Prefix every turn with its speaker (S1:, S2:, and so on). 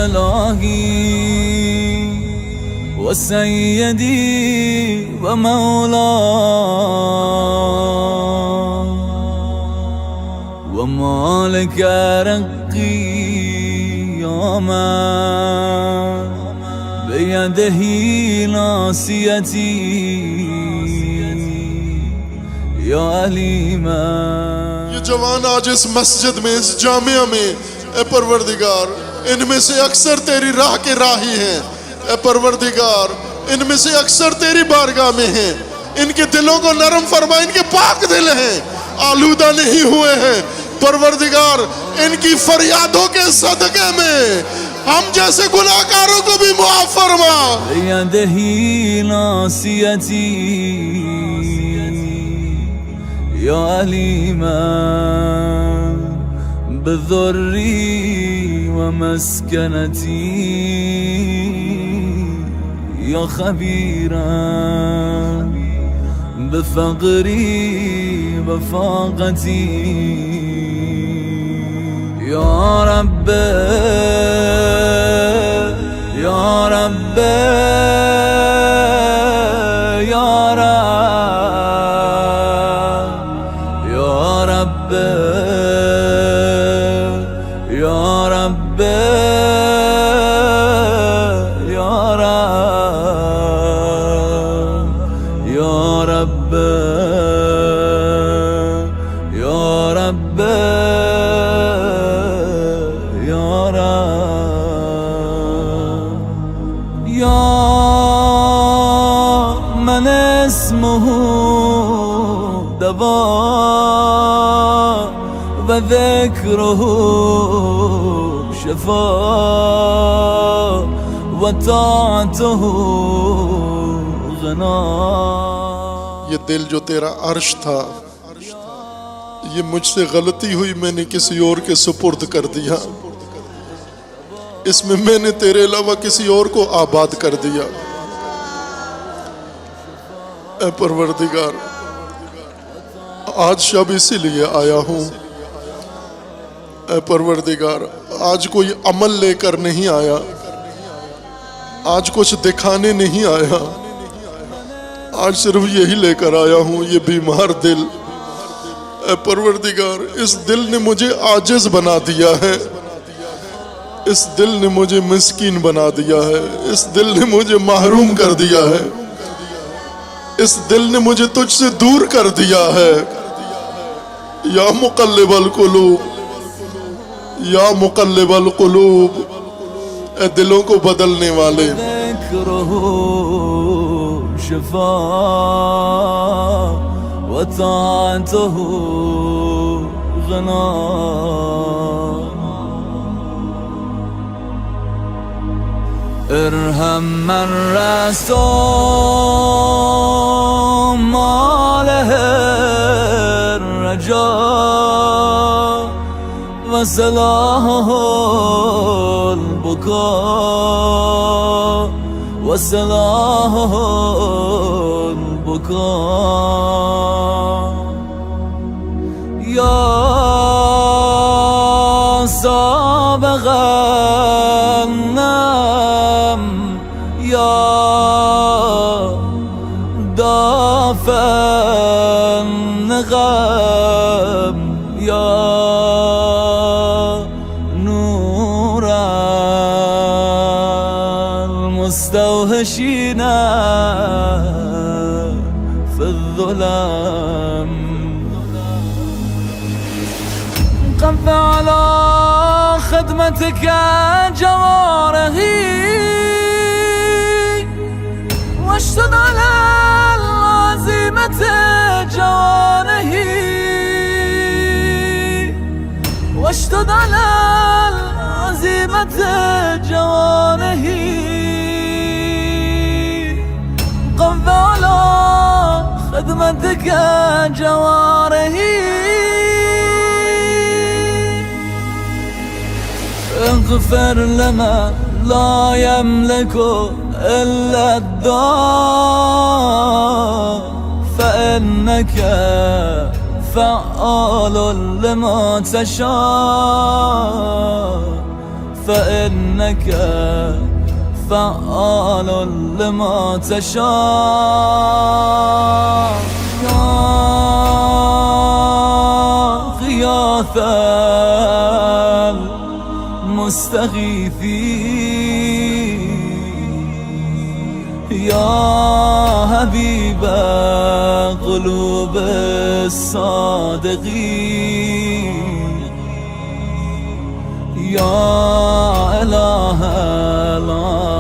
S1: إلهي وسيدي ومولاي ومالك رقي يا من بيده ناصيتي या अलीमा।
S2: ये जवान आज इस मस्जिद में, इस जामिया में, ए परवरदिगार, इनमें से अक्सर तेरी राह के राही हैं। ए परवरदिगार, इनमें से अक्सर तेरी बारगाह में हैं। इनके दिलों को नरम फरमा, इनके पाक दिल हैं, आलूदा नहीं हुए हैं। परवरदिगार, इनकी फरियादों के सदके में हम जैसे गुनाहगारों को भी मुआफ फरमा।
S1: यदही नासियती या अलीमा बिज़ुर्री व मस्कनती या खबीरा बिफ़क़री व फ़ाक़ती या रब्ब या रब्ब या रब्ब या रब्ब या रब्ब या रब्ब या रब्ब या मन اسمه दवा وذكره شفاء وطاعته غنا।
S2: ये दिल जो तेरा अर्श था, ये मुझसे गलती हुई, मैंने किसी और के सुपुर्द कर दिया। इसमें मैंने तेरे अलावा किसी और को आबाद कर दिया। ऐ परवरदिगार, आज शब इसीलिए आया हूँ। ऐ परवरदिगार, आज कोई अमल लेकर नहीं आया, आज कुछ दिखाने नहीं आया, आज सिर्फ यही लेकर आया हूँ, ये बीमार दिल। ऐ परवरदिगार, इस दिल ने मुझे आजिज बना दिया है, इस दिल ने मुझे मिस्कीन बना दिया है, इस दिल ने मुझे महरूम कर दिया है, इस दिल ने मुझे तुझसे दूर कर दिया है। या मुक़ल्लिबल क़ुलूब, या मुक़ल्लिबल क़ुलूब, ए दिलों को बदलने वाले।
S1: ذكره شفاء وطاعته غنا। ارحم من رسوم ماله الرجاء وصلاحه البكاء وصلاحه البكاء يا سابق النعم يا دافع النغم يا نور المستوحشين في الظلام قف على خدمتك جوارحي واشتد على العزيمة جوانحي واشتد على العزيمة جوانحي قف على خدمتك جوارحي اغفر لما لا يملك إلا الدعاء فإنك فعال لما تشاء فإنك فعال لما تشاء يا غياث المستغيثين يا حبيب قلوب الصادقين يا إله العالمين